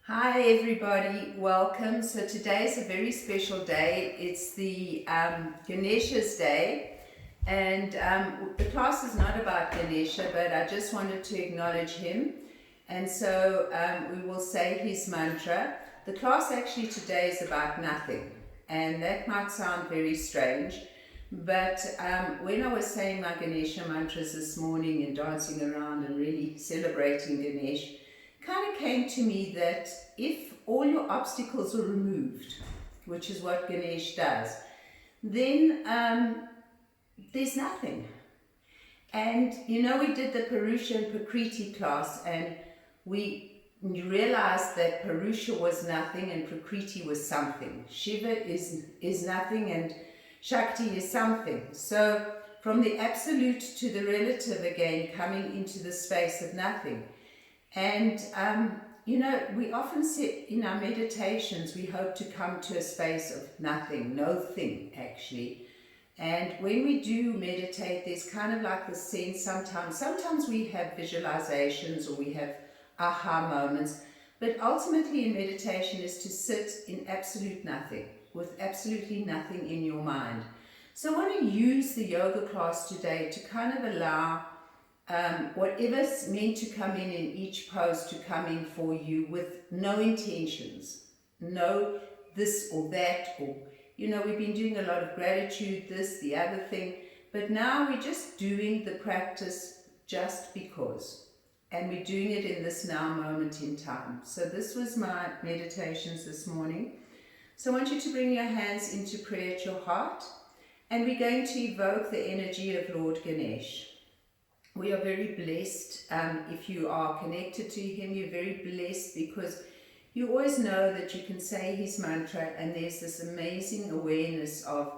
Hi everybody, welcome. So today is a very special day. It's the Ganesh's day, and the class is not about Ganesha, but I just wanted to acknowledge him. And so we will say his mantra. The class actually today is about nothing, and that might sound very strange, but when I was saying my Ganesha mantras this morning and dancing around and really celebrating Ganesh, kind of came to me that if all your obstacles are removed, which is what Ganesh does, then there's nothing. And we did the Purusha and Prakriti class, and we realized that Purusha was nothing and Prakriti was something. Shiva is nothing and Shakti is something. So from the absolute to the relative again, coming into the space of nothing. And, we often sit in our meditations, we hope to come to a space of nothing, no thing actually. And when we do meditate, there's kind of like the sense sometimes we have visualizations or we have aha moments, but ultimately in meditation is to sit in absolute nothing, with absolutely nothing in your mind. So I want to use the yoga class today to kind of allow whatever's meant to come in each pose to come in for you with no intentions, no this or that, or we've been doing a lot of gratitude, this, the other thing, but now we're just doing the practice just because, and we're doing it in this now moment in time. So this was my meditations this morning. So I want you to bring your hands into prayer at your heart, and we're going to evoke the energy of Lord Ganesh. We are very blessed. If you are connected to him, you're very blessed because you always know that you can say his mantra and there's this amazing awareness of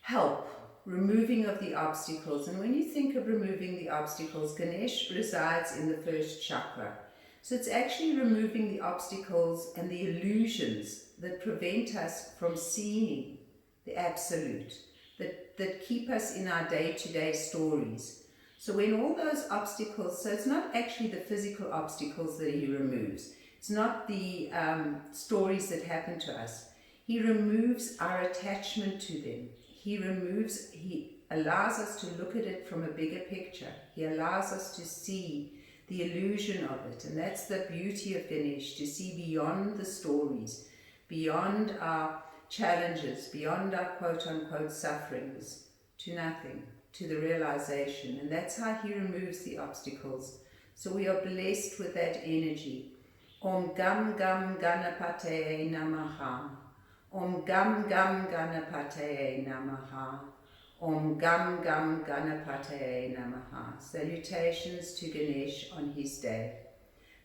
help, removing of the obstacles. And when you think of removing the obstacles, Ganesh resides in the first chakra. So it's actually removing the obstacles and the illusions that prevent us from seeing the absolute, that keep us in our day-to-day stories. So when all those obstacles, so it's not actually the physical obstacles that he removes. It's not the stories that happen to us. He removes our attachment to them. He allows us to look at it from a bigger picture. He allows us to see the illusion of it. And that's the beauty of Ganesh, to see beyond the stories, beyond our challenges, beyond our quote-unquote sufferings, to nothing, to the realization. And that's how he removes the obstacles. So we are blessed with that energy. Om Gam Gam Ganapatsy Namaha. Om Gam Gam Ganapatsy Namaha. Om Gam Gam Ganapatsy Namaha. Salutations to Ganesh on his day.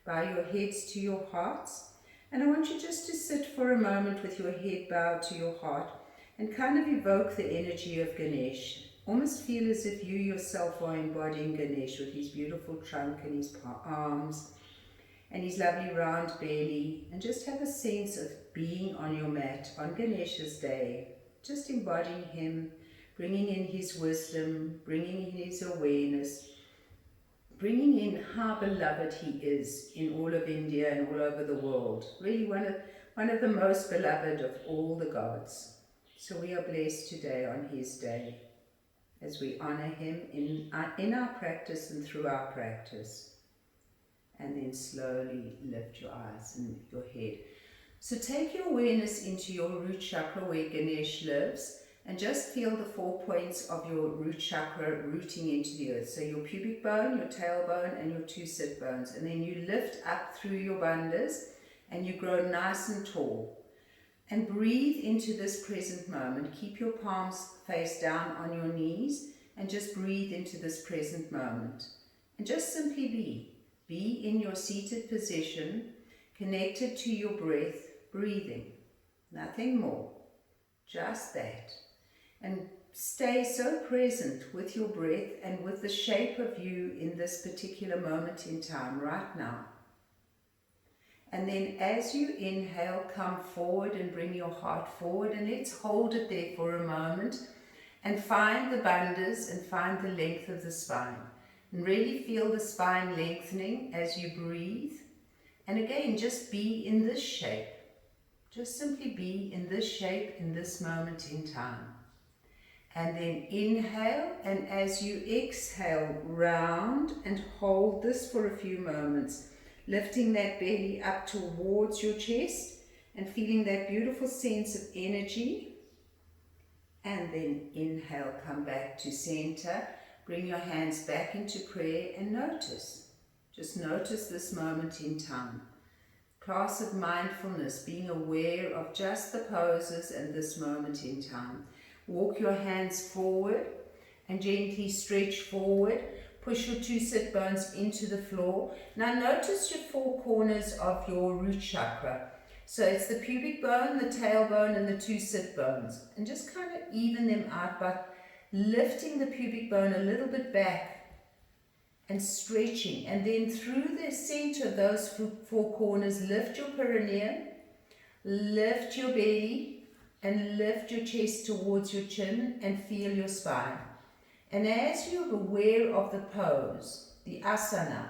Bow your heads to your hearts, and I want you just to sit for a moment with your head bowed to your heart and kind of evoke the energy of Ganesh. Almost feel as if you yourself are embodying Ganesh with his beautiful trunk and his arms and his lovely round belly, and just have a sense of being on your mat on Ganesh's day, just embodying him, bringing in his wisdom, bringing in his awareness, bringing in how beloved he is in all of India and all over the world. Really one of the most beloved of all the gods. So we are blessed today on his day as we honor him in our practice and through our practice. And then slowly lift your eyes and your head. So take your awareness into your root chakra where Ganesh lives, and just feel the 4 points of your root chakra rooting into the earth. So your pubic bone, your tailbone, and your 2 sit bones. And then you lift up through your bandhas and you grow nice and tall. And breathe into this present moment. Keep your palms face down on your knees and just breathe into this present moment. And just simply be. Be in your seated position, connected to your breath, breathing. Nothing more. Just that. And stay so present with your breath and with the shape of you in this particular moment in time, right now. And then as you inhale, come forward and bring your heart forward, and let's hold it there for a moment and find the bandhas and find the length of the spine. And really feel the spine lengthening as you breathe. And again, just be in this shape. Just simply be in this shape in this moment in time. And then inhale, and as you exhale, round and hold this for a few moments, lifting that belly up towards your chest and feeling that beautiful sense of energy. And then inhale, come back to center, bring your hands back into prayer and notice. Just notice this moment in time. Class of mindfulness, being aware of just the poses and this moment in time. Walk your hands forward and gently stretch forward. Push your 2 sit bones into the floor. Now notice your 4 corners of your root chakra. So it's the pubic bone, the tailbone, and the 2 sit bones. And just kind of even them out by lifting the pubic bone a little bit back and stretching. And then through the center of those 4 corners, lift your perineum, lift your belly, and lift your chest towards your chin and feel your spine. And as you're aware of the pose, the asana,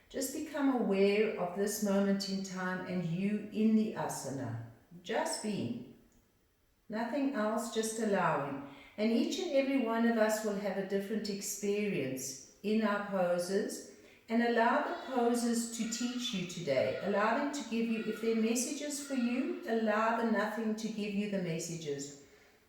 just become aware of this moment in time and you in the asana. Just being. Nothing else, just allowing. And each and every one of us will have a different experience in our poses, and allow the poses to teach you today. Allow them to give you, if they're messages for you, allow the nothing to give you the messages.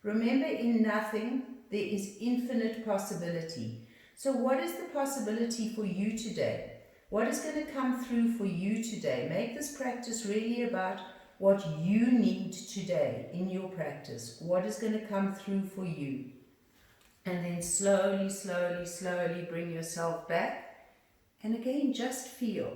Remember, in nothing, there is infinite possibility. So what is the possibility for you today? What is going to come through for you today? Make this practice really about what you need today in your practice. What is going to come through for you? And then slowly, slowly, slowly bring yourself back. And again, just feel.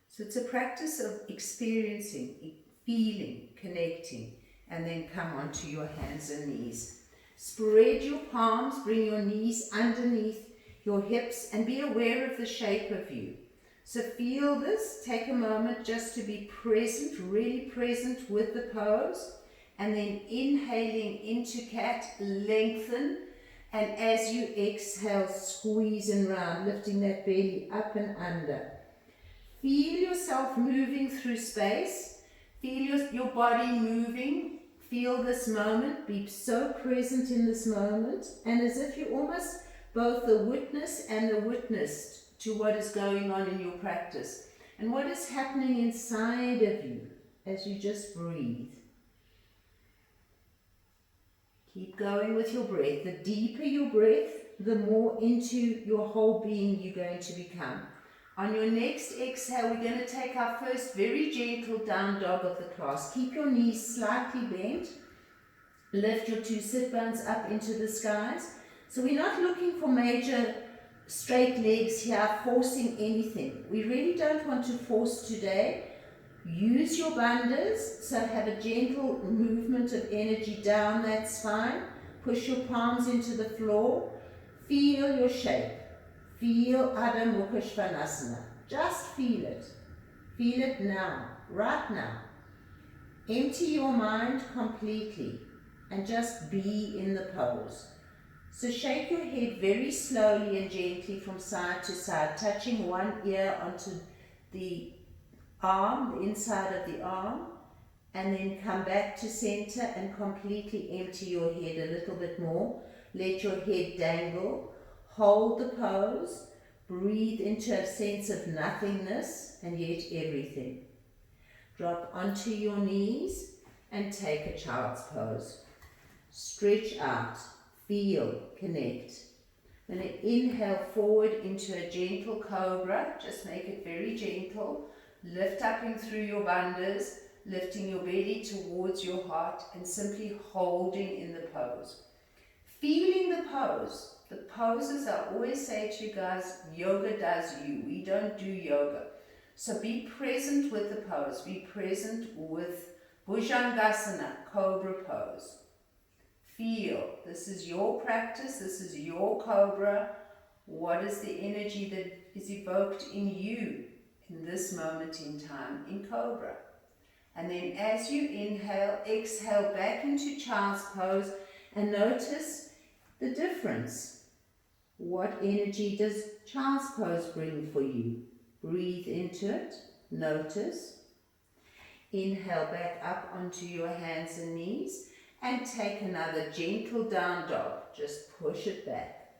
So it's a practice of experiencing, feeling, connecting, and then come onto your hands and knees. Spread your palms, bring your knees underneath your hips, and be aware of the shape of you. So feel this, take a moment just to be present, really present with the pose, and then inhaling into cat, lengthen. And as you exhale, squeeze and round, lifting that belly up and under. Feel yourself moving through space. Feel your body moving. Feel this moment. Be so present in this moment. And as if you're almost both the witness and the witnessed to what is going on in your practice. And what is happening inside of you as you just breathe. Keep going with your breath. The deeper your breath, the more into your whole being you're going to become. On your next exhale, we're going to take our first very gentle down dog of the class. Keep your knees slightly bent. Lift your 2 sit bones up into the skies. So we're not looking for major straight legs here, forcing anything. We really don't want to force today. Use your bandhas, so have a gentle movement of energy down that spine. Push your palms into the floor. Feel your shape. Feel Adho Mukha Svanasana. Just feel it. Feel it now, right now. Empty your mind completely and just be in the pose. So shake your head very slowly and gently from side to side, touching one ear onto the arm, the inside of the arm, and then come back to center and completely empty your head a little bit more. Let your head dangle. Hold the pose. Breathe into a sense of nothingness and yet everything. Drop onto your knees and take a child's pose. Stretch out. Feel. Connect. Then inhale forward into a gentle cobra. Just make it very gentle. Lift up in through your bandhas, lifting your belly towards your heart and simply holding in the pose. Feeling the pose. The poses I always say to you guys, yoga does you. We don't do yoga. So be present with the pose. Be present with Bhujangasana, cobra pose. Feel. This is your practice. This is your cobra. What is the energy that is evoked in you in this moment in time in cobra? And then as you inhale, exhale back into child's pose and notice the difference. What energy does child's pose bring for you? Breathe into it. Notice. Inhale back up onto your hands and knees and take another gentle down dog. Just push it back.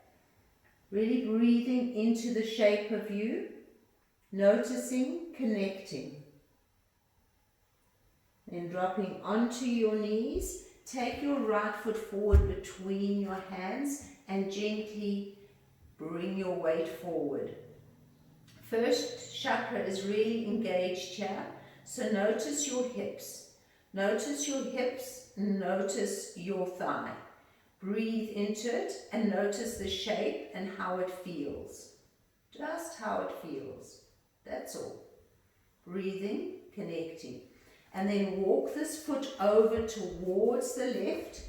Really breathing into the shape of you, noticing, connecting. Then dropping onto your knees, take your right foot forward between your hands and gently bring your weight forward. First chakra is really engaged here, so notice your hips. Notice your hips, notice your thigh. Breathe into it and notice the shape and how it feels. Just how it feels. That's all. Breathing, connecting. And then walk this foot over towards the left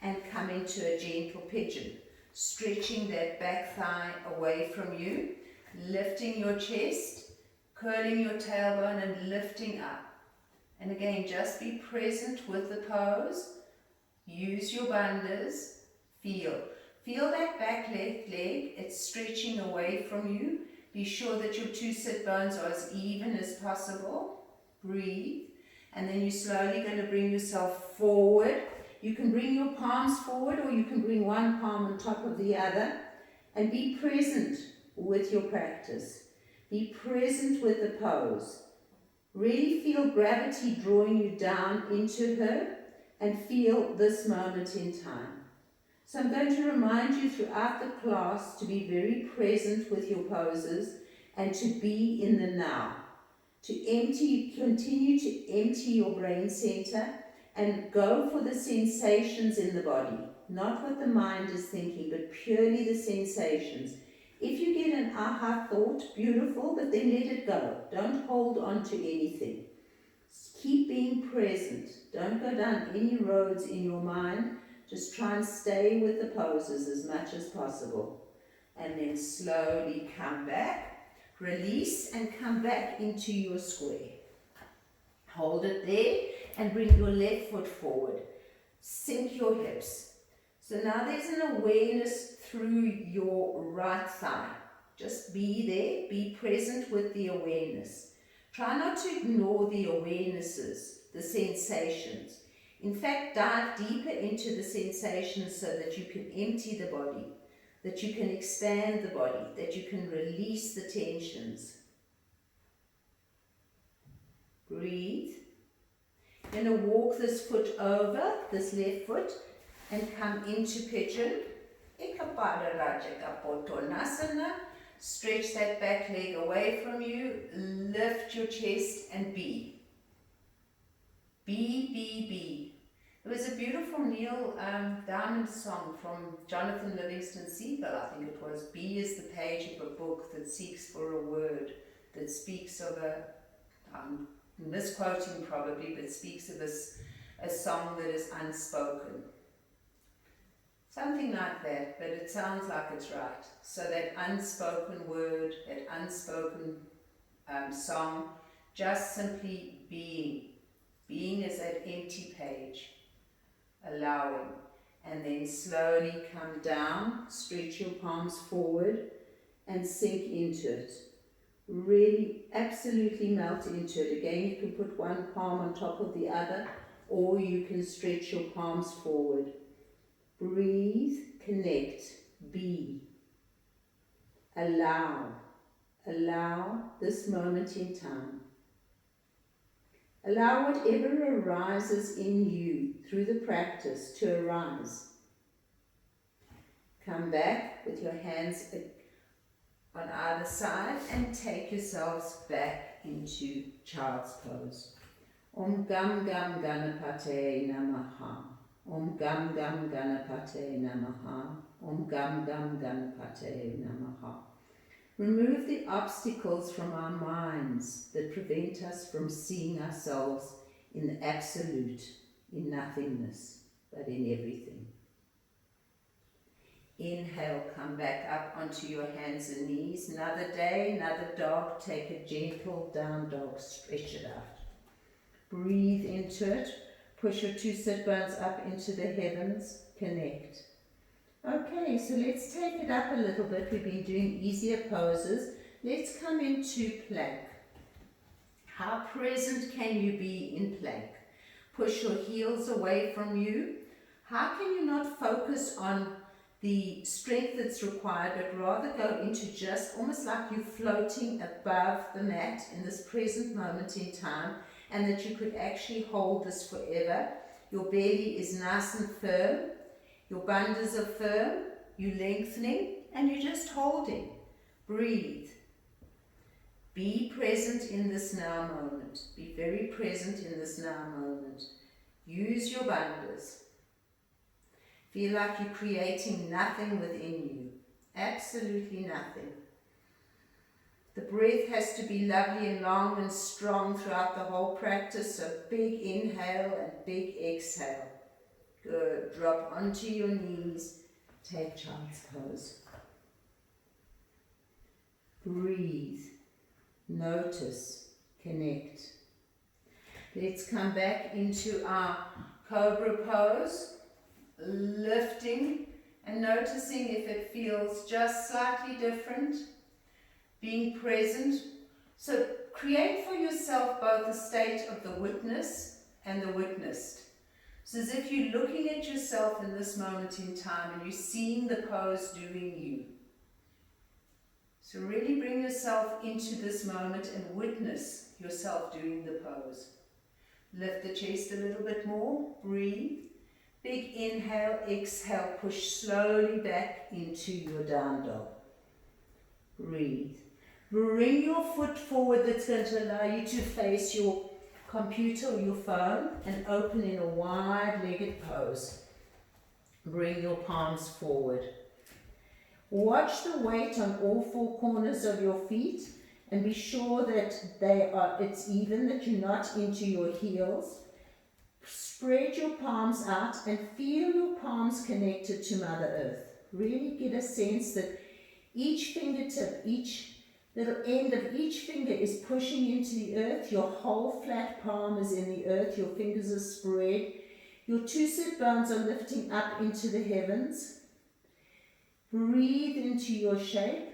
and come into a gentle pigeon. Stretching that back thigh away from you. Lifting your chest, curling your tailbone and lifting up. And again, just be present with the pose. Use your bandhas. Feel. Feel that back left leg. It's stretching away from you. Be sure that your two sit bones are as even as possible. Breathe. And then you're slowly going to bring yourself forward. You can bring your palms forward or you can bring one palm on top of the other. And be present with your practice. Be present with the pose. Really feel gravity drawing you down into her and feel this moment in time. So I'm going to remind you throughout the class to be very present with your poses and to be in the now. Continue to empty your brain center and go for the sensations in the body. Not what the mind is thinking, but purely the sensations. If you get an aha thought, beautiful, but then let it go. Don't hold on to anything. Keep being present. Don't go down any roads in your mind. Just try and stay with the poses as much as possible. And then slowly come back. Release and come back into your square. Hold it there and bring your left foot forward. Sink your hips. So now there's an awareness through your right thigh. Just be there, be present with the awareness. Try not to ignore the awarenesses, the sensations. In fact, dive deeper into the sensations so that you can empty the body, that you can expand the body, that you can release the tensions. Breathe. You're going to walk this foot over, this left foot, and come into pigeon. Ekapada Rajaka Pottanasana. Stretch that back leg away from you. Lift your chest and be. Be. There was a beautiful Neil Diamond song from Jonathan Livingston Seagull, I think it was. Be is the page of a book that seeks for a word, that speaks of a, misquoting probably, but speaks of a song that is unspoken. Something like that, but it sounds like it's right. So that unspoken word, that unspoken song, just simply being. Being is that empty page. Allowing. And then slowly come down, stretch your palms forward and sink into it. Really, absolutely melt into it. Again, you can put one palm on top of the other or you can stretch your palms forward. Breathe, connect, be. Allow this moment in time. Allow whatever arises in you through the practice to arise. Come back with your hands on either side and take yourselves back into child's pose. Om Gam Gam Ganapate Namaha. Om Gam Gam Ganapate Namaha. Om Gam Gam Ganapate Namaha. Remove the obstacles from our minds that prevent us from seeing ourselves in the absolute, in nothingness, but in everything. Inhale, come back up onto your hands and knees. Another day, another dog. Take a gentle down dog, stretch it out. Breathe into it. Push your two sit bones up into the heavens. Connect. Okay, so let's take it up a little bit. We've been doing easier poses. Let's come into plank. How present can you be in plank? Push your heels away from you. How can you not focus on the strength that's required, but rather go into just almost like you're floating above the mat in this present moment in time, and that you could actually hold this forever. Your belly is nice and firm, your bandhas are firm, you're lengthening, and you're just holding. Breathe. Be present in this now moment. Be very present in this now moment. Use your bandhas. Feel like you're creating nothing within you. Absolutely nothing. The breath has to be lovely and long and strong throughout the whole practice. So big inhale and big exhale. Good. Drop onto your knees. Take child's pose. Breathe. Notice. Connect. Let's come back into our cobra pose. Lifting and noticing if it feels just slightly different. Being present. So create for yourself both the state of the witness and the witnessed. So as if you're looking at yourself in this moment in time and you're seeing the pose doing you. So really bring yourself into this moment and witness yourself doing the pose. Lift the chest a little bit more. Breathe. Big inhale, exhale, push slowly back into your down dog. Breathe. Bring your foot forward, that's going to allow you to face your computer or your phone and open in a wide-legged pose. Bring your palms forward. Watch the weight on all four corners of your feet and be sure that it's even, that you're not into your heels. Spread your palms out and feel your palms connected to Mother Earth. Really get a sense that each fingertip, each little end of each finger is pushing into the earth. Your whole flat palm is in the earth. Your fingers are spread. Your two sit bones are lifting up into the heavens. Breathe into your shape.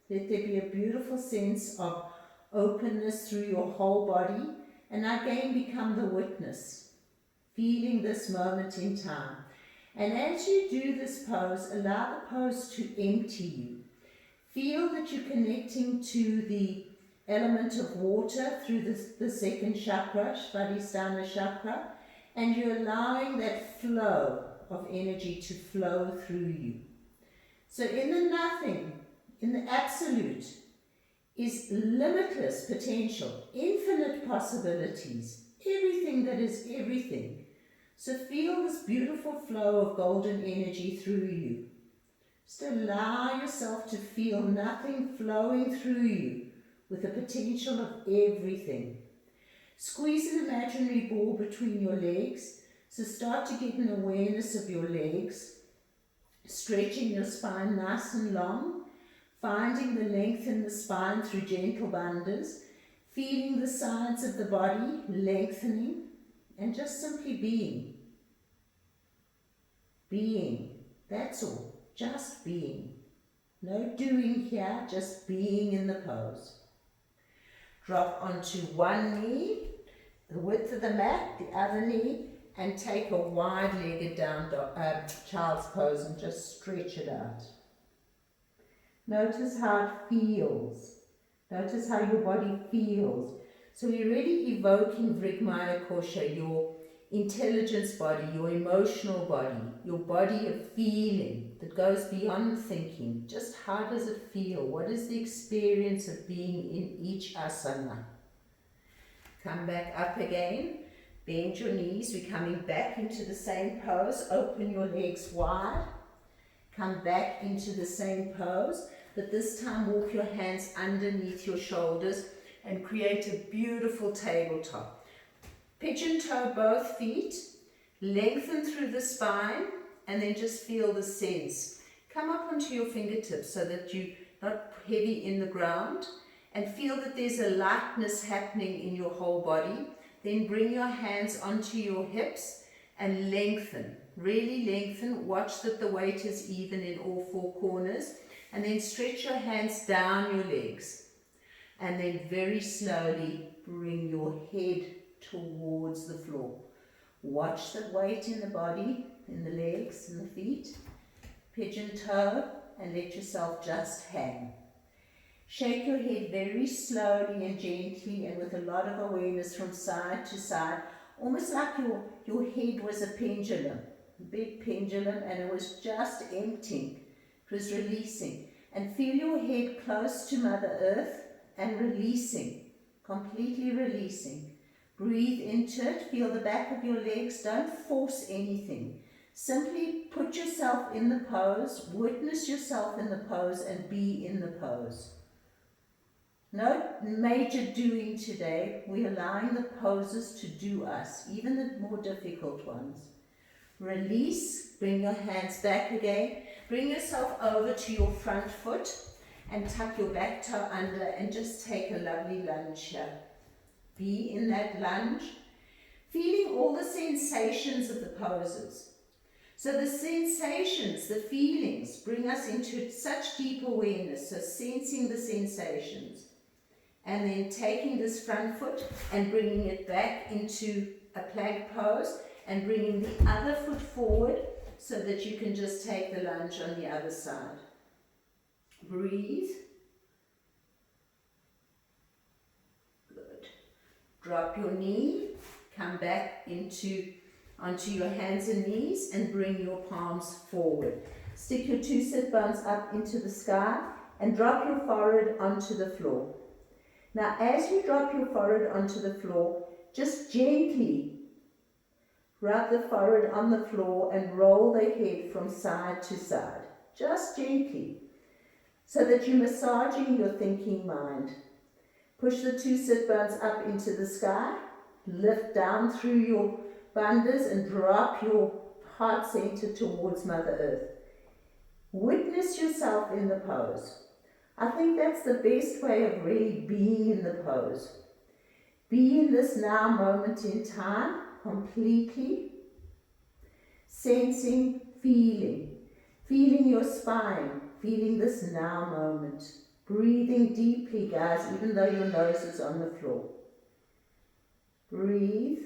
Let there be a beautiful sense of openness through your whole body. And again, become the witness. Feeling this moment in time. And as you do this pose, allow the pose to empty you. Feel that you're connecting to the element of water through the second chakra, Svadhisthana chakra, and you're allowing that flow of energy to flow through you. So in the nothing, in the absolute, is limitless potential, infinite possibilities, everything that is everything. So feel this beautiful flow of golden energy through you. Just allow yourself to feel nothing flowing through you with the potential of everything. Squeeze an imaginary ball between your legs. So start to get an awareness of your legs. Stretching your spine nice and long. Finding the length in the spine through gentle bandhas. Feeling the sides of the body lengthening. And just simply being. Being. That's all. Just being. No doing here, just being in the pose. Drop onto one knee, the width of the mat, the other knee, and take a wide-legged down child's pose and just stretch it out. Notice how it feels. Notice how your body feels. So we're really evoking Vrigmaya Kosha, your intelligence body, your emotional body, your body of feeling that goes beyond thinking. Just how does it feel? What is the experience of being in each asana? Come back up again. Bend your knees. We're coming back into the same pose. Open your legs wide. Come back into the same pose, but this time walk your hands underneath your shoulders and create a beautiful tabletop. Pigeon toe both feet, lengthen through the spine, and then just feel the sense. Come up onto your fingertips so that you're not heavy in the ground, and feel that there's a lightness happening in your whole body. Then bring your hands onto your hips and lengthen. Really lengthen. Watch that the weight is even in all four corners. And then stretch your hands down your legs. And then very slowly bring your head towards the floor. Watch the weight in the body, in the legs and the feet. Pigeon toe and let yourself just hang. Shake your head very slowly and gently and with a lot of awareness from side to side, almost like your head was a pendulum, a big pendulum, and it was just emptying. It was releasing. And feel your head close to Mother Earth and releasing, completely releasing. Breathe into it, feel the back of your legs, don't force anything. Simply put yourself in the pose, witness yourself in the pose and be in the pose. No major doing today, we're allowing the poses to do us, even the more difficult ones. Release, bring your hands back again, bring yourself over to your front foot and tuck your back toe under and just take a lovely lunge here. Be in that lunge, feeling all the sensations of the poses. So the sensations, the feelings bring us into such deep awareness, so sensing the sensations. And then taking this front foot and bringing it back into a plank pose and bringing the other foot forward so that you can just take the lunge on the other side. Breathe. Good. Drop your knee, come back onto your hands and knees and bring your palms forward. Stick your two sit bones up into the sky and drop your forehead onto the floor. Now, as you drop your forehead onto the floor, just gently rub the forehead on the floor and roll the head from side to side. Just gently, so that you're massaging your thinking mind. Push the two sit bones up into the sky, lift down through your bandhas and drop your heart center towards Mother Earth. Witness yourself in the pose. I think that's the best way of really being in the pose. Be in this now moment in time, completely sensing, feeling your spine, feeling this now moment. Breathing deeply, guys, even though your nose is on the floor. Breathe.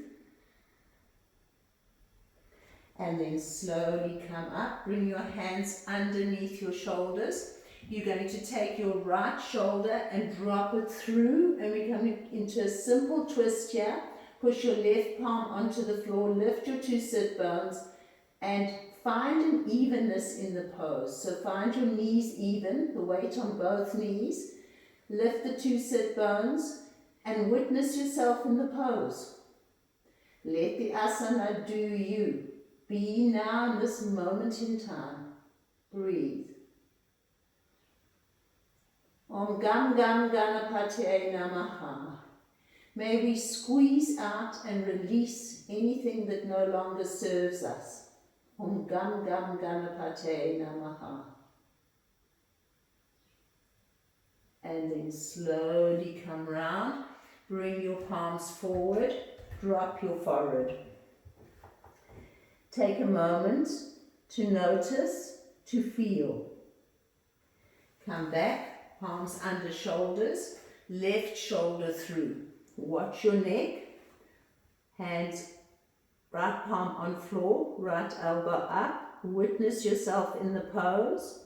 And then slowly come up. Bring your hands underneath your shoulders. You're going to take your right shoulder and drop it through, and we're coming into a simple twist here. Push your left palm onto the floor, lift your two sit bones, and find an evenness in the pose. So find your knees even, the weight on both knees. Lift the two sit bones and witness yourself in the pose. Let the asana do you. Be now in this moment in time. Breathe. Om Gam Gam Ganapatsy Namaha. May we squeeze out and release anything that no longer serves us. Om Gam Gam Ganapatsy Namaha. And then slowly come round. Bring your palms forward. Drop your forehead. Take a moment to notice, to feel. Come back, palms under shoulders, left shoulder through. Watch your neck, hands, right palm on floor, right elbow up. Witness yourself in the pose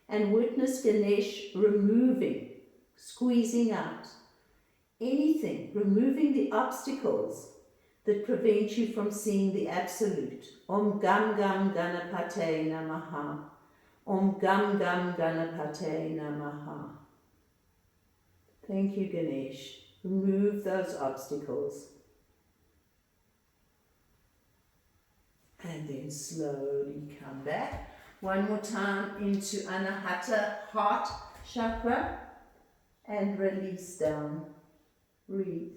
and witness Ganesh removing, squeezing out anything, removing the obstacles that prevent you from seeing the absolute. Om Gam Gam Ganapatsy Namaha. Om Gam Gam Ganapatsy Namaha. Thank you, Ganesh. Remove those obstacles. And then slowly come back. One more time into Anahata, heart chakra. And release down. Breathe.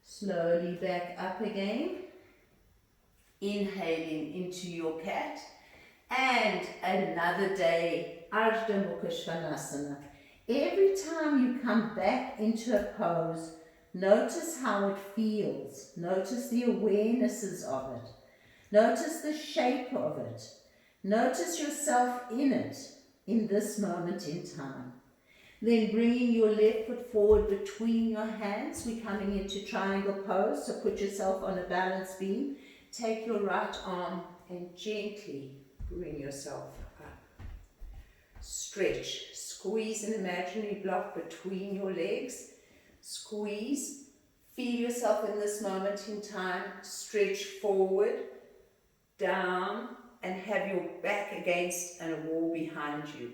Slowly back up again. Inhaling into your cat. And another day, Ardha Mukha Svanasana. Every time you come back into a pose, notice how it feels. Notice the awarenesses of it. Notice the shape of it. Notice yourself in it, in this moment in time. Then bringing your left foot forward between your hands, we're coming into triangle pose. So put yourself on a balance beam. Take your right arm and gently bring yourself up. Stretch. Squeeze an imaginary block between your legs. Squeeze. Feel yourself in this moment in time. Stretch forward, down, and have your back against a wall behind you.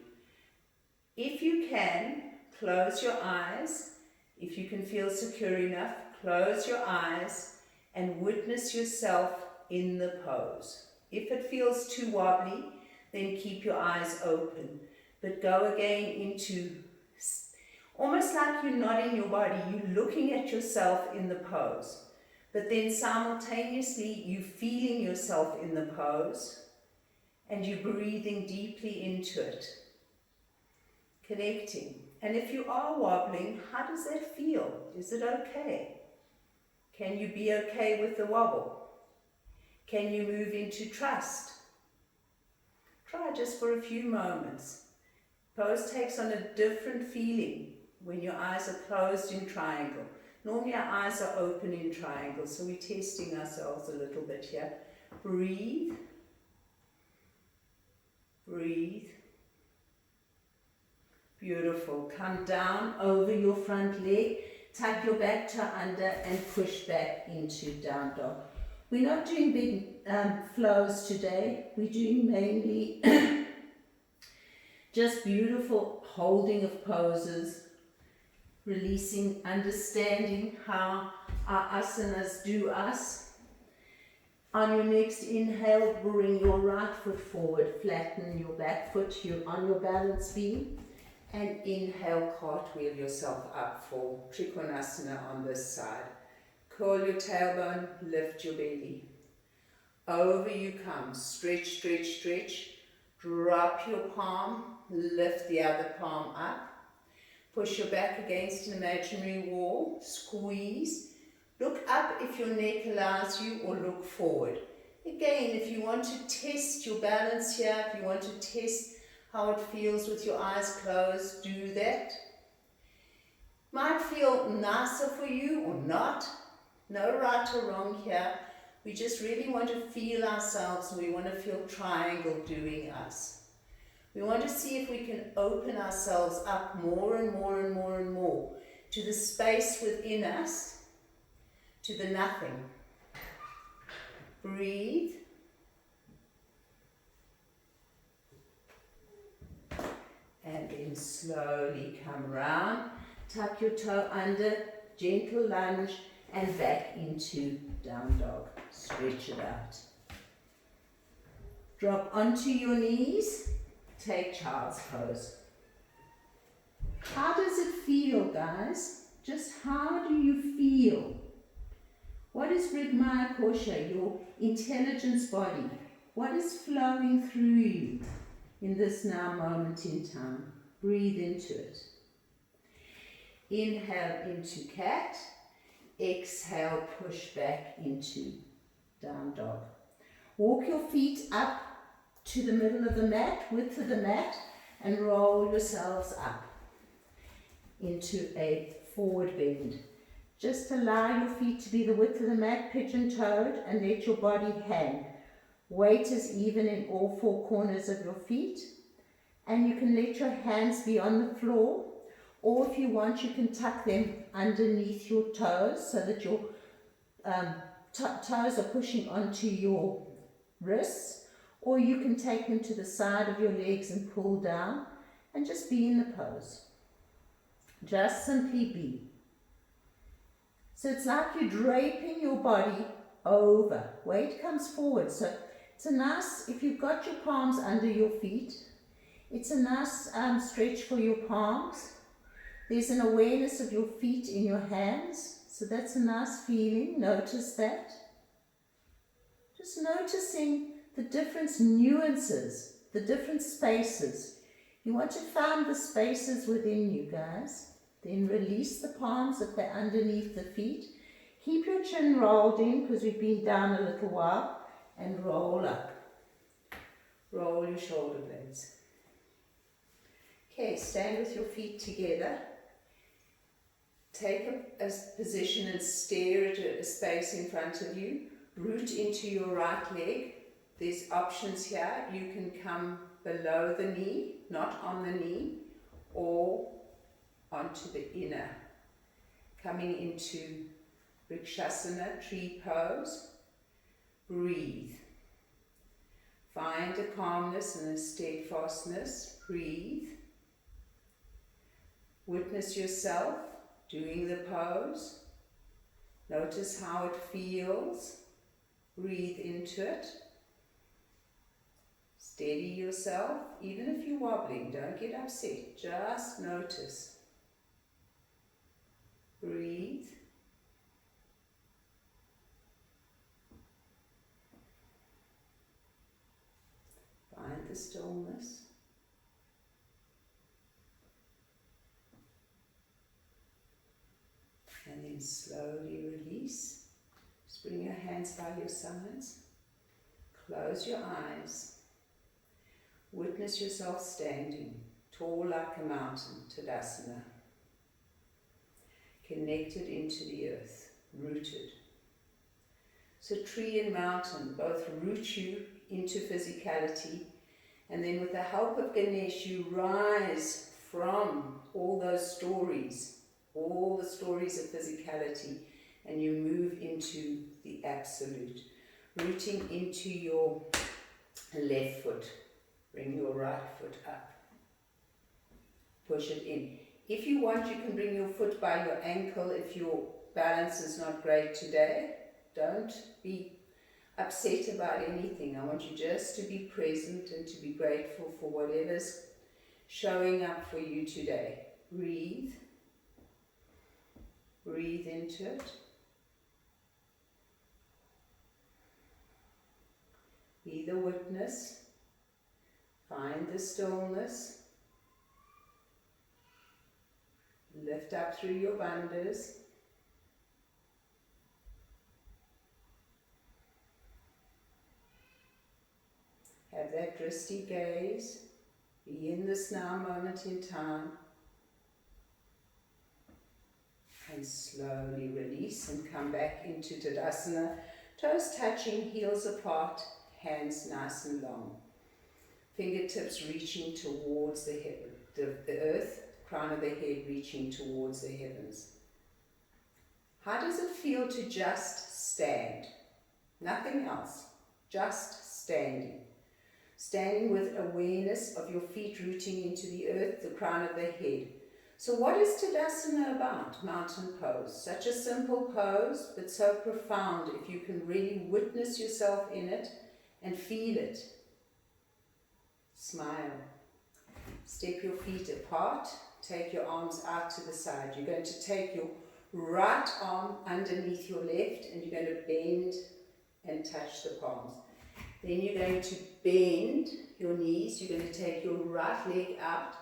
If you can, close your eyes. If you can feel secure enough, close your eyes and witness yourself in the pose. If it feels too wobbly, then keep your eyes open. But go again into almost like you're nodding your body, you're looking at yourself in the pose. But then simultaneously, you're feeling yourself in the pose and you're breathing deeply into it. Connecting. And if you are wobbling, how does that feel? Is it okay? Can you be okay with the wobble? Can you move into trust? Try just for a few moments. Pose takes on a different feeling when your eyes are closed in triangle. Normally our eyes are open in triangle, so we're testing ourselves a little bit here. Breathe. Breathe. Beautiful. Come down over your front leg, tuck your back toe under and push back into down dog. We're not doing big flows today. We're doing mainly just beautiful holding of poses, releasing, understanding how our asanas do us. On your next inhale, bring your right foot forward, flatten your back foot, you're on your balance beam. And inhale, cartwheel yourself up for Trikonasana on this side. Curl your tailbone, lift your belly. Over you come, stretch, stretch, stretch. Drop your palm, lift the other palm up. Push your back against an imaginary wall, squeeze. Look up if your neck allows you, or look forward. Again, if you want to test your balance here, if you want to test how it feels with your eyes closed, do that. Might feel nicer for you or not. No right or wrong here. We just really want to feel ourselves, and we want to feel triangle doing us. We want to see if we can open ourselves up more and more and more and more to the space within us, to the nothing. Breathe. And then slowly come round, tuck your toe under, gentle lunge, and back into down dog. Stretch it out. Drop onto your knees, take child's pose. How does it feel, guys? Just how do you feel? What is Rigmaya Kosha, your intelligence body? What is flowing through you in this now moment in time? Breathe into it. Inhale into cat. Exhale, push back into down dog. Walk your feet up to the middle of the mat, width of the mat, and roll yourselves up into a forward bend. Just allow your feet to be the width of the mat, pigeon-toed, and let your body hang. Weight is even in all four corners of your feet. And you can let your hands be on the floor, or if you want, you can tuck them underneath your toes so that your toes are pushing onto your wrists, or you can take them to the side of your legs and pull down and just be in the pose. Just simply be. So it's like you're draping your body over. Weight comes forward. So it's a nice, if you've got your palms under your feet, it's a nice stretch for your palms. There's an awareness of your feet in your hands. So that's a nice feeling. Notice that. Just noticing the different nuances, the different spaces. You want to find the spaces within you, guys. Then release the palms if they're underneath the feet. Keep your chin rolled in because we've been down a little while. And roll up. Roll your shoulder blades. Okay, stand with your feet together. Take a position and stare at a space in front of you. Root into your right leg. There's options here. You can come below the knee, not on the knee, or onto the inner. Coming into Vrikshasana, tree pose. Breathe. Find a calmness and a steadfastness. Breathe. Witness yourself doing the pose. Notice how it feels. Breathe into it. Steady yourself. Even if you're wobbling, don't get upset. Just notice. Breathe. Find the stillness. And then slowly release. Just bring your hands by your sides. Close your eyes. Witness yourself standing, tall like a mountain, Tadasana. Connected into the earth, rooted. So tree and mountain both root you into physicality, and then with the help of Ganesh you rise from all those stories, all the stories of physicality, and you move into the absolute. Rooting into your left foot. Bring your right foot up. Push it in. If you want, you can bring your foot by your ankle if your balance is not great today. Don't be upset about anything. I want you just to be present and to be grateful for whatever's showing up for you today. Breathe. Breathe into it. Be the witness. Find the stillness. Lift up through your bandhas. Have that drishti gaze. Be in this now moment in time. And slowly release and come back into Tadasana. Toes touching, heels apart, hands nice and long. Fingertips reaching towards the earth, crown of the head reaching towards the heavens. How does it feel to just stand? Nothing else, just standing. Standing with awareness of your feet rooting into the earth, the crown of the head. So what is Tadasana about? Mountain pose. Such a simple pose, but so profound if you can really witness yourself in it and feel it. Smile. Step your feet apart. Take your arms out to the side. You're going to take your right arm underneath your left and you're going to bend and touch the palms. Then you're going to bend your knees. You're going to take your right leg out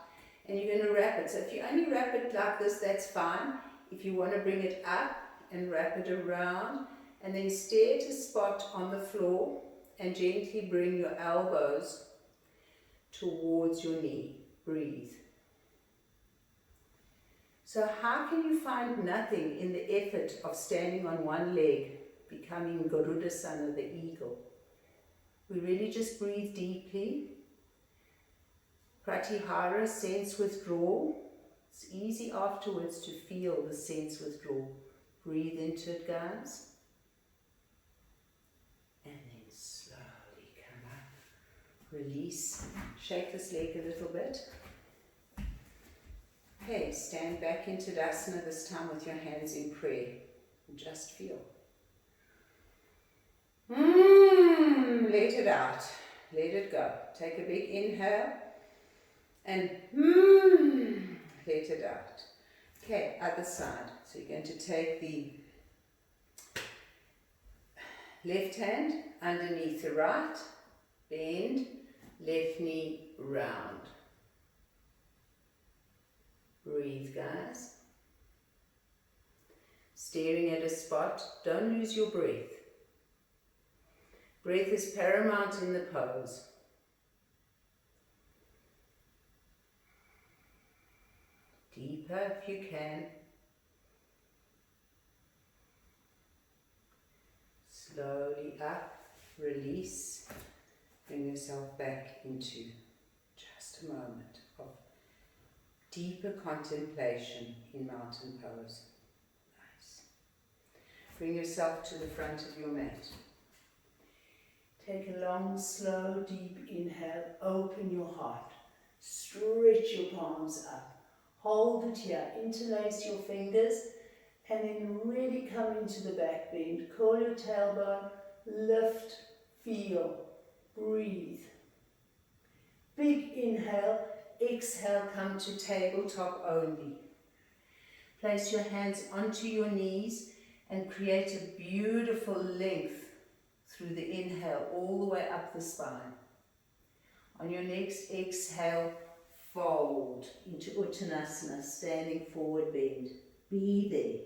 and you're going to wrap it. So if you only wrap it like this, that's fine. If you want to bring it up and wrap it around and then stare at a spot on the floor and gently bring your elbows towards your knee. Breathe. So how can you find nothing in the effort of standing on one leg, becoming Garudasana, the eagle? We really just breathe deeply. Pratyahara, sense withdrawal. It's easy afterwards to feel the sense withdrawal. Breathe into it, guys. And then slowly come up. Release. Shake this leg a little bit. Okay, stand back into Tadasana, this time with your hands in prayer. And just feel. Let it out. Let it go. Take a big inhale. And let it out. Okay, other side. So you're going to take the left hand underneath the right. Bend. Left knee round. Breathe, guys. Staring at a spot, don't lose your breath. Breath is paramount in the pose. Deeper if you can. Slowly up, release, bring yourself back into just a moment of deeper contemplation in mountain pose. Nice. Bring yourself to the front of your mat. Take a long, slow, deep inhale. Open your heart. Stretch your palms up. Hold it here. Interlace your fingers and then really come into the back bend. Curl your tailbone. Lift. Feel. Breathe. Big inhale. Exhale. Come to tabletop only. Place your hands onto your knees and create a beautiful length through the inhale all the way up the spine. On your next exhale, fold into Uttanasana, standing forward bend. Be there.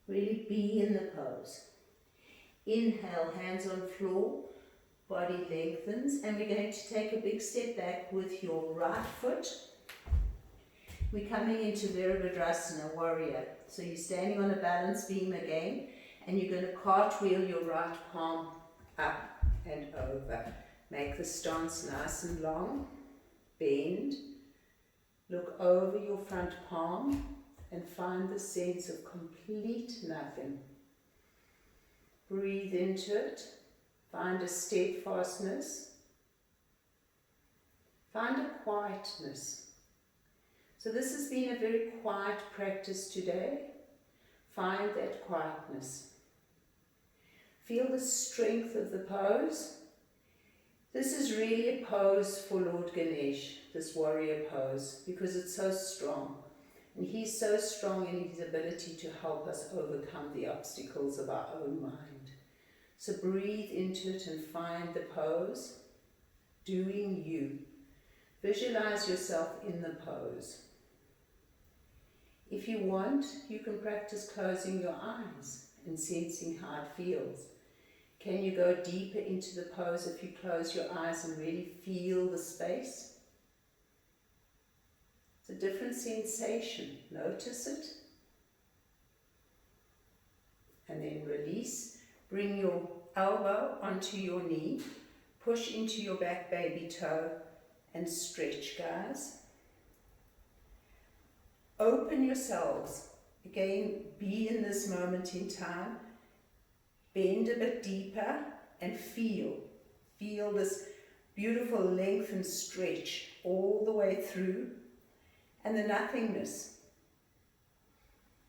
Really be in the pose. Inhale, hands on floor, body lengthens, and we're going to take a big step back with your right foot. We're coming into Virabhadrasana, warrior. So you're standing on a balance beam again, and you're going to cartwheel your right palm up and over. Make the stance nice and long. Bend. Look over your front palm and find the sense of complete nothing. Breathe into it. Find a steadfastness. Find a quietness. So this has been a very quiet practice today. Find that quietness. Feel the strength of the pose. This is really a pose for Lord Ganesh, this warrior pose, because it's so strong. And he's so strong in his ability to help us overcome the obstacles of our own mind. So breathe into it and find the pose, doing you. Visualize yourself in the pose. If you want, you can practice closing your eyes and sensing how it feels. Can you go deeper into the pose if you close your eyes and really feel the space? It's a different sensation. Notice it. And then release. Bring your elbow onto your knee. Push into your back baby toe and stretch, guys. Open yourselves. Again, be in this moment in time. Bend a bit deeper and feel. Feel this beautiful length and stretch all the way through. And the nothingness.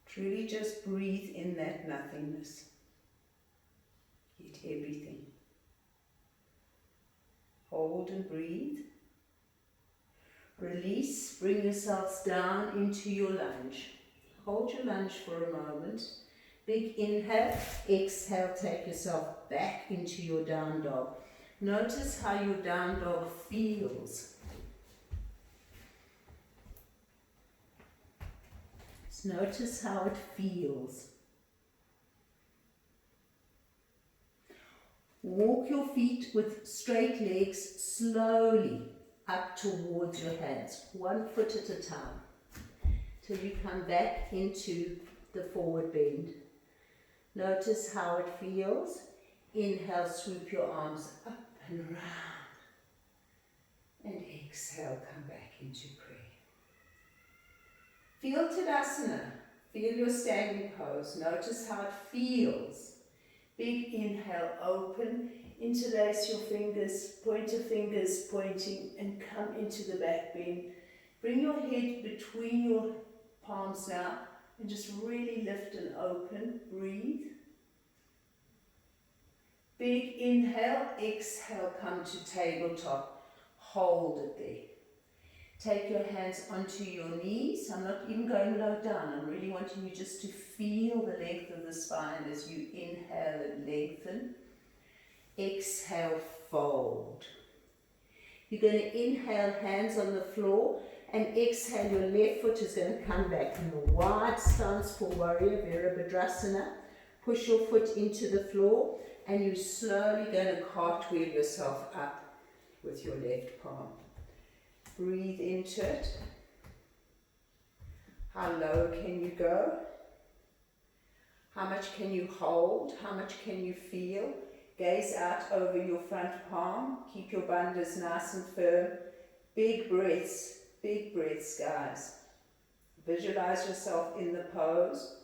Truly just breathe in that nothingness. Get everything. Hold and breathe. Release. Bring yourselves down into your lunge. Hold your lunge for a moment. Big inhale, exhale, take yourself back into your down dog. Notice how your down dog feels. Just notice how it feels. Walk your feet with straight legs slowly up towards your hands, 1 foot at a time, till you come back into the forward bend. Notice how it feels. Inhale, swoop your arms up and round. And exhale, come back into prayer. Feel Tadasana. Feel your standing pose. Notice how it feels. Big inhale, open. Interlace your fingers, pointer fingers pointing, and come into the back bend. Bring your head between your palms now. And just really lift and open. Breathe. Big inhale, exhale, come to tabletop. Hold it there. Take your hands onto your knees. I'm not even going low down. I'm really wanting you just to feel the length of the spine as you inhale and lengthen. Exhale, fold. You're going to inhale, hands on the floor. And exhale, your left foot is going to come back in a wide stance for warrior, Virabhadrasana. Push your foot into the floor and you're slowly going to cartwheel yourself up with your left palm. Breathe into it. How low can you go? How much can you hold? How much can you feel? Gaze out over your front palm. Keep your bandhas nice and firm. Big breaths, guys. Visualize yourself in the pose.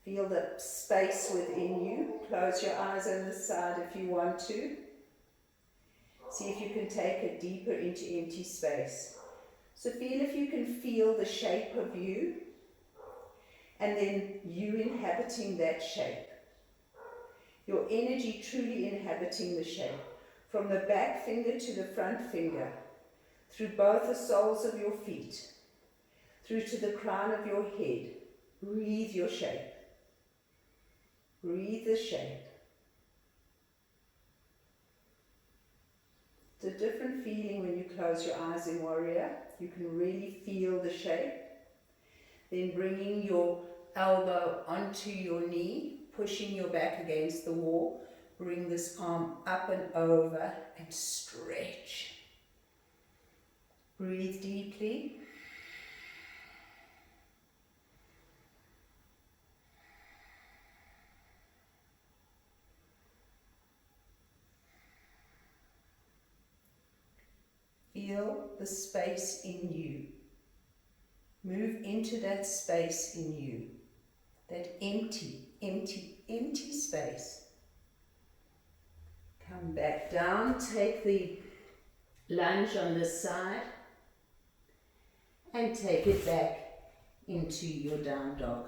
Feel the space within you. Close your eyes on the side if you want to. See if you can take it deeper into empty space. So feel if you can feel the shape of you, and then you inhabiting that shape. Your energy truly inhabiting the shape. From the back finger to the front finger, through both the soles of your feet, through to the crown of your head. Breathe your shape. Breathe the shape. It's a different feeling when you close your eyes in warrior. You can really feel the shape. Then bringing your elbow onto your knee, pushing your back against the wall. Bring this arm up and over and stretch. Breathe deeply. Feel the space in you. Move into that space in you. That empty, empty, empty space. Come back down. Take the lunge on this side. And take it back into your down dog.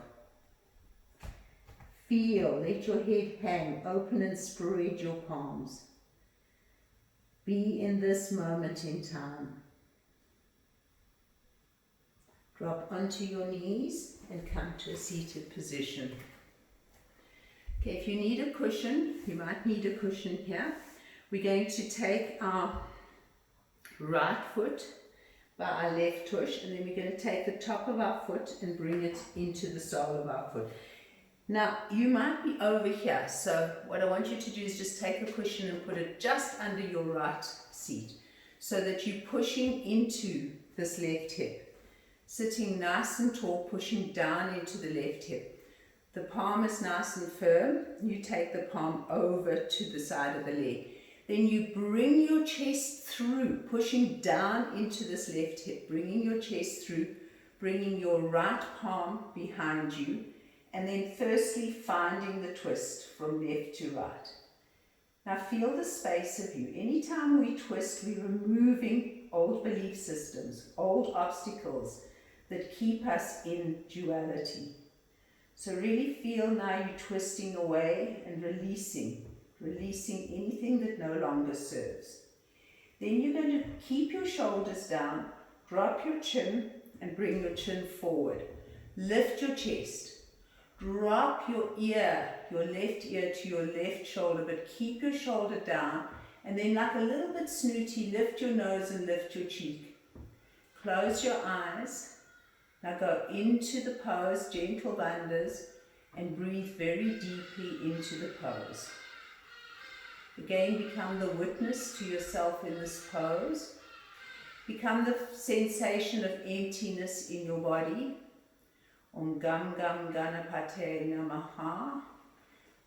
Feel, let your head hang, open and spread your palms. Be in this moment in time. Drop onto your knees and come to a seated position. Okay, if you need a cushion, you might need a cushion here. We're going to take our right foot by our left tush, and then we're going to take the top of our foot and bring it into the sole of our foot. Now, you might be over here, so what I want you to do is just take a cushion and put it just under your right seat, so that you're pushing into this left hip. Sitting nice and tall, pushing down into the left hip. The palm is nice and firm. You take the palm over to the side of the leg. Then you bring your chest through, pushing down into this left hip, bringing your chest through, bringing your right palm behind you, and then firstly finding the twist from left to right. Now feel the space of you. Anytime we twist, we're removing old belief systems, old obstacles that keep us in duality. So really feel now you're twisting away and releasing anything that no longer serves. Then you're going to keep your shoulders down, drop your chin and bring your chin forward. Lift your chest. Drop your ear, your left ear to your left shoulder, but keep your shoulder down, and then like a little bit snooty, lift your nose and lift your cheek. Close your eyes. Now go into the pose, gentle bandhas, and breathe very deeply into the pose. Again, become the witness to yourself in this pose. Become the sensation of emptiness in your body. Om Gam Gam Ganapatsy Namaha.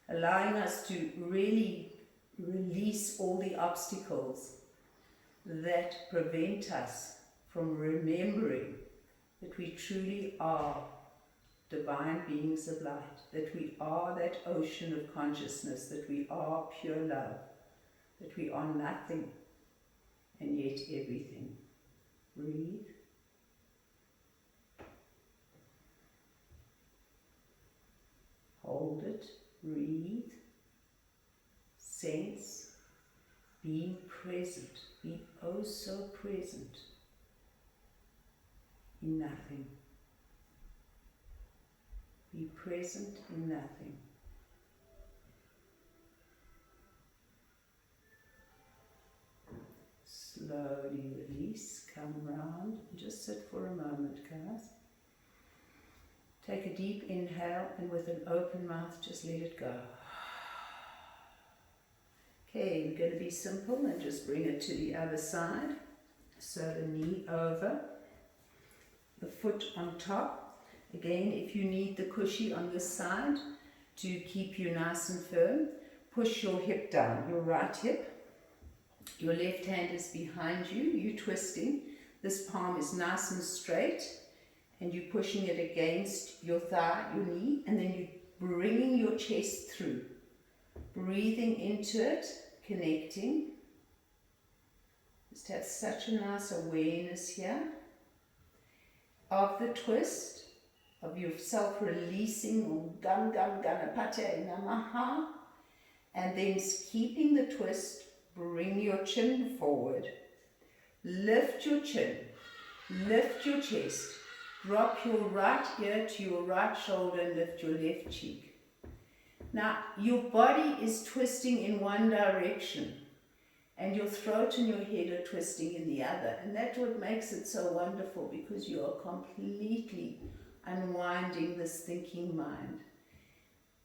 Allowing us to really release all the obstacles that prevent us from remembering that we truly are divine beings of light, that we are that ocean of consciousness, that we are pure love, that we are nothing and yet everything. Breathe. Hold it. Breathe. Sense. Being present. Be oh so present in nothing. Be present in nothing. Slowly release, come round, and just sit for a moment, guys. Take a deep inhale, and with an open mouth, just let it go. Okay, we're going to be simple and just bring it to the other side. So the knee over, the foot on top. Again, if you need the cushy on this side to keep you nice and firm, push your hip down, your right hip. Your left hand is behind you, you're twisting. This palm is nice and straight, and you're pushing it against your thigh, your knee, and then you're bringing your chest through. Breathing into it, connecting. Just have such a nice awareness here of the twist, of yourself releasing Ganapatsy Namaha, and then keeping the twist. Bring your chin forward, lift your chin, lift your chest, drop your right ear to your right shoulder and lift your left cheek. Now your body is twisting in one direction and your throat and your head are twisting in the other, and that's what makes it so wonderful, because you are completely unwinding this thinking mind.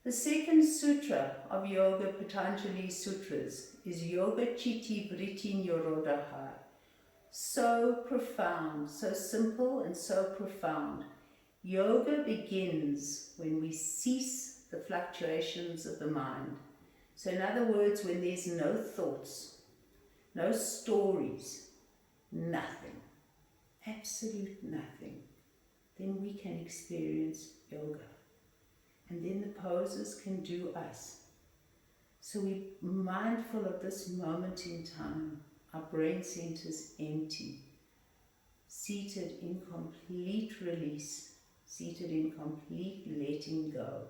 The second sutra of Yoga Patanjali Sutras is Yoga Chitti Vritti Nirodha. So profound, so simple and so profound. Yoga begins when we cease the fluctuations of the mind. So in other words, when there's no thoughts, no stories, nothing, absolute nothing, then we can experience yoga. And then the poses can do us. So we're mindful of this moment in time. Our brain centers empty, seated in complete release, seated in complete letting go.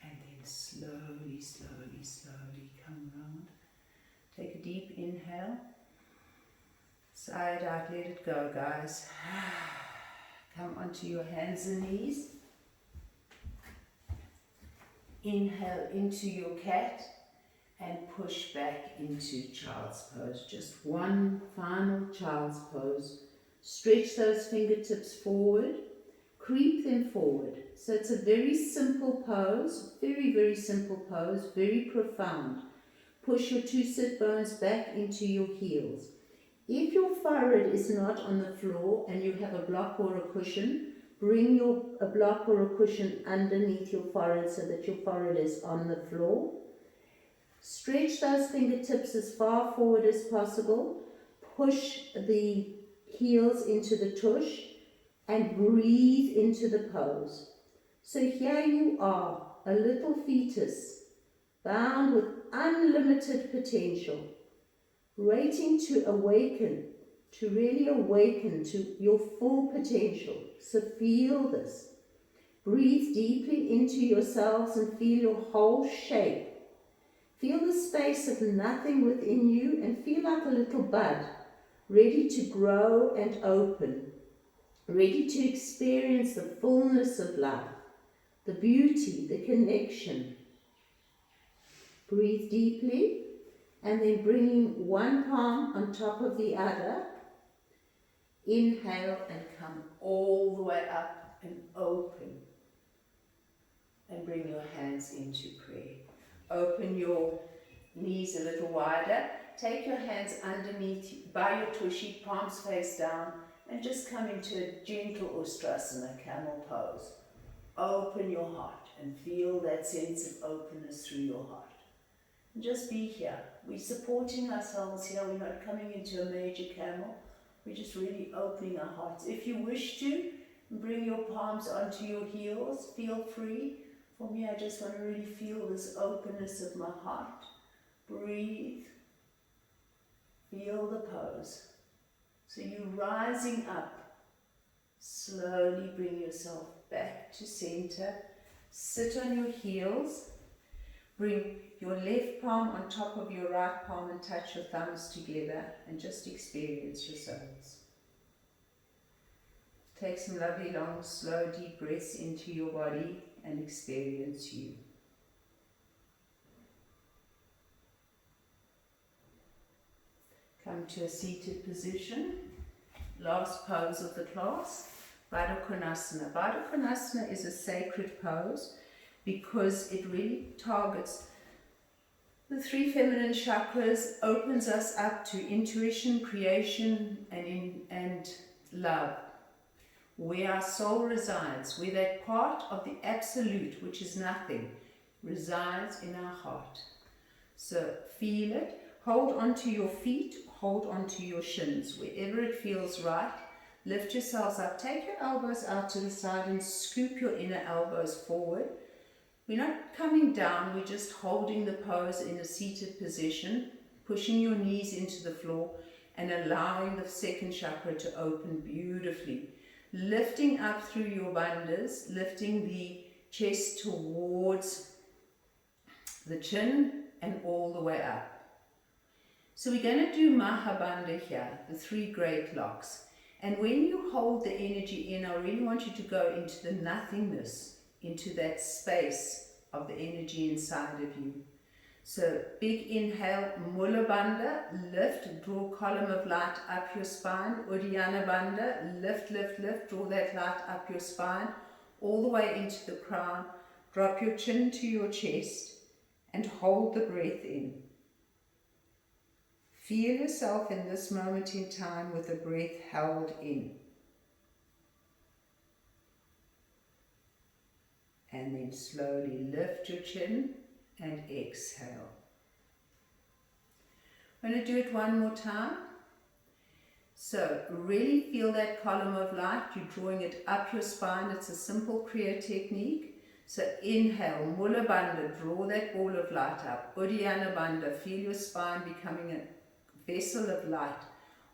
And then slowly, slowly, slowly come round. Take a deep inhale. Side out, let it go, guys. Come onto your hands and knees. Inhale into your cat and push back into child's pose. Just one final child's pose. Stretch those fingertips forward. Creep them forward. So it's a very simple pose, very, very simple pose, very profound. Push your two sit bones back into your heels. If your forehead is not on the floor and you have a block or a cushion, bring a block or a cushion underneath your forehead so that your forehead is on the floor. Stretch those fingertips as far forward as possible. Push the heels into the tush and breathe into the pose. So here you are, a little fetus, bound with unlimited potential, waiting to awaken, to really awaken to your full potential. So feel this. Breathe deeply into yourselves and feel your whole shape. Feel the space of nothing within you and feel like a little bud, ready to grow and open, ready to experience the fullness of life, the beauty, the connection. Breathe deeply. And then bringing one palm on top of the other. Inhale and come all the way up and open. And bring your hands into prayer. Open your knees a little wider. Take your hands underneath by your tushy, palms face down, and just come into a gentle Ustrasana, camel pose. Open your heart and feel that sense of openness through your heart. Just be here. We're supporting ourselves here. We're not coming into a major camel. We're just really opening our hearts. If you wish to, bring your palms onto your heels. Feel free. For me, I just want to really feel this openness of my heart. Breathe. Feel the pose. So you're rising up. Slowly bring yourself back to center. Sit on your heels. Bring your left palm on top of your right palm and touch your thumbs together and just experience yourselves. Take some lovely, long, slow, deep breaths into your body and experience you. Come to a seated position. Last pose of the class, Baddha Konasana. Baddha Konasana is a sacred pose because it really targets The three feminine chakras opens us up to intuition, creation, and love. Where our soul resides, where that part of the absolute, which is nothing, resides in our heart. So feel it. Hold onto your feet, hold onto your shins, wherever it feels right. Lift yourselves up. Take your elbows out to the side and scoop your inner elbows forward. We're not coming down, we're just holding the pose in a seated position, pushing your knees into the floor and allowing the second chakra to open beautifully. Lifting up through your bandhas, lifting the chest towards the chin and all the way up. So we're going to do Mahabandha here, the three great locks. And when you hold the energy in, I really want you to go into the nothingness, into that space of the energy inside of you. So big inhale, Mula Bandha, lift, draw column of light up your spine. Uddiyana Bandha, lift, lift, lift, draw that light up your spine, all the way into the crown. Drop your chin to your chest and hold the breath in. Feel yourself in this moment in time with the breath held in. And then slowly lift your chin and exhale. I'm going to do it one more time. So really feel that column of light. You're drawing it up your spine. It's a simple Kriya technique. So inhale, Mula Bandha, draw that ball of light up. Uddiyana Bandha, feel your spine becoming a vessel of light.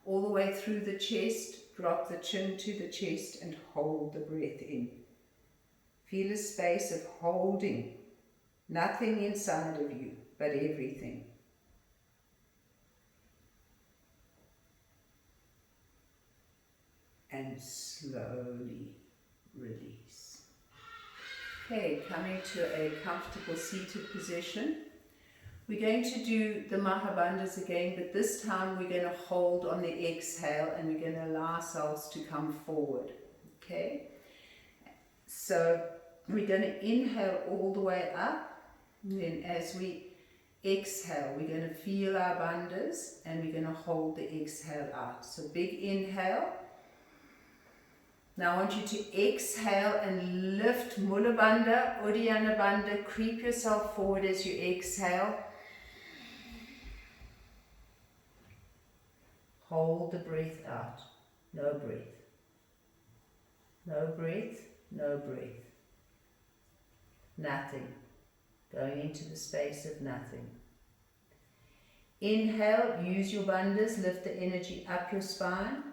All the way through the chest, drop the chin to the chest and hold the breath in. Feel a space of holding, nothing inside of you, but everything. And slowly release. Okay, coming to a comfortable seated position. We're going to do the Mahabandhas again, but this time we're going to hold on the exhale and we're going to allow ourselves to come forward. Okay? So we're going to inhale all the way up, and then as we exhale, we're going to feel our bandhas and we're going to hold the exhale out. So big inhale. Now I want you to exhale and lift Mula Bandha, Uddiyana Bandha. Creep yourself forward as you exhale. Hold the breath out. No breath. No breath. No breath. Nothing. Going into the space of nothing. Inhale, use your bandhas, lift the energy up your spine.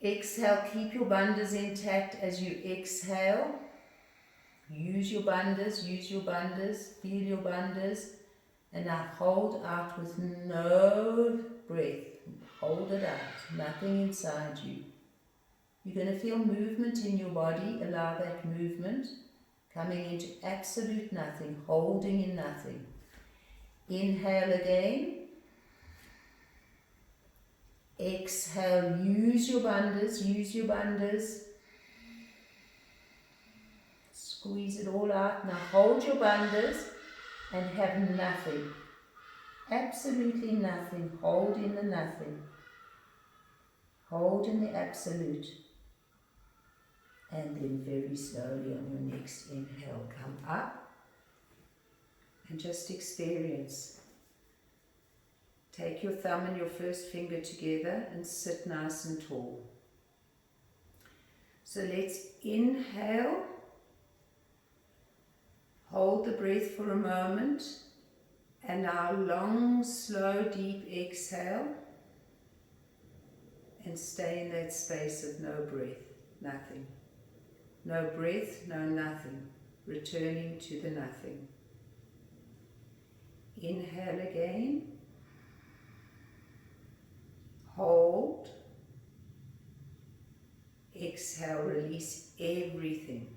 Exhale, keep your bandhas intact as you exhale. Use your bandhas, feel your bandhas. And now hold out with no breath. Hold it out, nothing inside you. You're going to feel movement in your body, allow that movement. Coming into absolute nothing, holding in nothing. Inhale again. Exhale, use your bandhas. Squeeze it all out. Now hold your bandhas and have nothing. Absolutely nothing. Hold in the nothing. Hold in the absolute. And then very slowly on your next inhale, come up and just experience. Take your thumb and your first finger together and sit nice and tall. So let's inhale. Hold the breath for a moment. And now long, slow, deep exhale. And stay in that space of no breath, nothing. No breath, no nothing. Returning to the nothing. Inhale again. Hold. Exhale, release everything.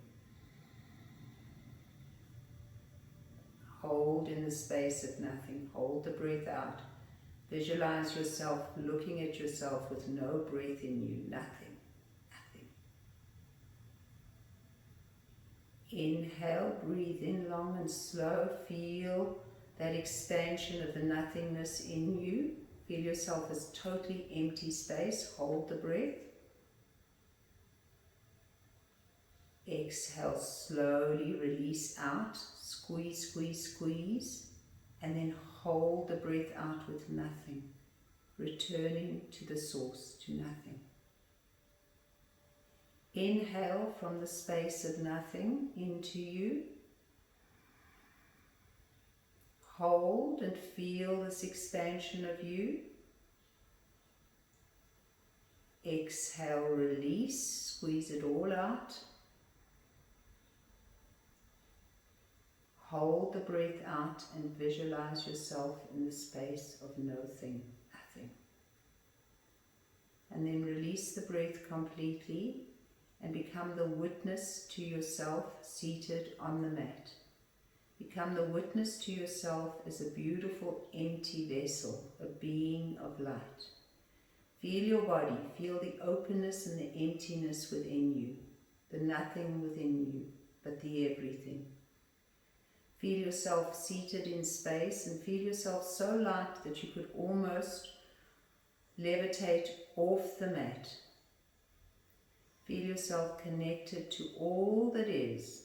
Hold in the space of nothing. Hold the breath out. Visualize yourself looking at yourself with no breath in you. Nothing. Nothing. Inhale, breathe in long and slow. Feel that expansion of the nothingness in you. Feel yourself as totally empty space. Hold the breath. Exhale, slowly release out. Squeeze, squeeze, squeeze. And then hold the breath out with nothing. Returning to the source, to nothing. Inhale from the space of nothing into you. Hold and feel this expansion of you. Exhale, release, squeeze it all out. Hold the breath out and visualize yourself in the space of nothing. And then release the breath completely and become the witness to yourself seated on the mat. Become the witness to yourself as a beautiful empty vessel, a being of light. Feel your body, feel the openness and the emptiness within you, the nothing within you, but the everything. Feel yourself seated in space and feel yourself so light that you could almost levitate off the mat. Feel yourself connected to all that is.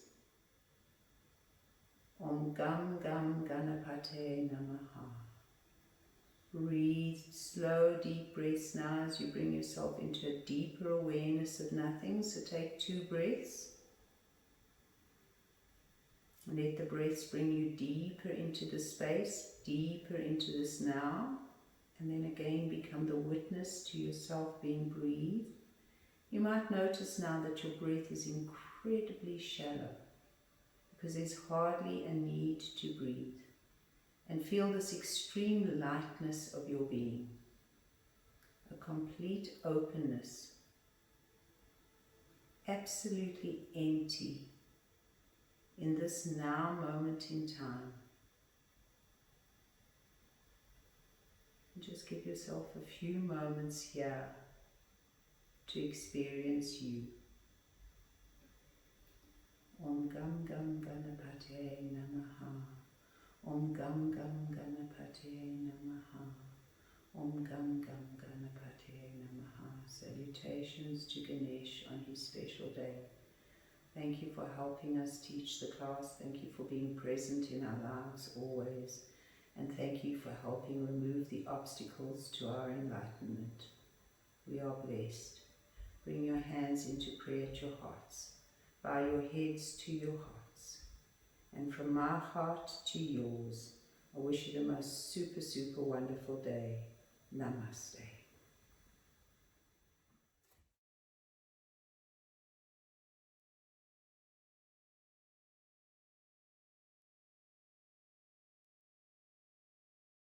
Om Gam Gam Ganapatsy Namaha. Breathe slow, deep breaths now as you bring yourself into a deeper awareness of nothing. So take 2 breaths. And let the breaths bring you deeper into the space, deeper into this now. And then again become the witness to yourself being breathed. You might notice now that your breath is incredibly shallow because there's hardly a need to breathe. And feel this extreme lightness of your being, a complete openness, absolutely empty in this now moment in time. And just give yourself a few moments here to experience you. Om Gam Gam Ganapatsy Namaha. Om Gam Gam Ganapatsy Namaha. Om Gam Gam Ganapatsy Namaha. Salutations to Ganesh on his special day. Thank you for helping us teach the class. Thank you for being present in our lives always. And thank you for helping remove the obstacles to our enlightenment. We are blessed. Bring your hands into prayer at your hearts. Bow your heads to your hearts. And from my heart to yours, I wish you the most super, super wonderful day. Namaste.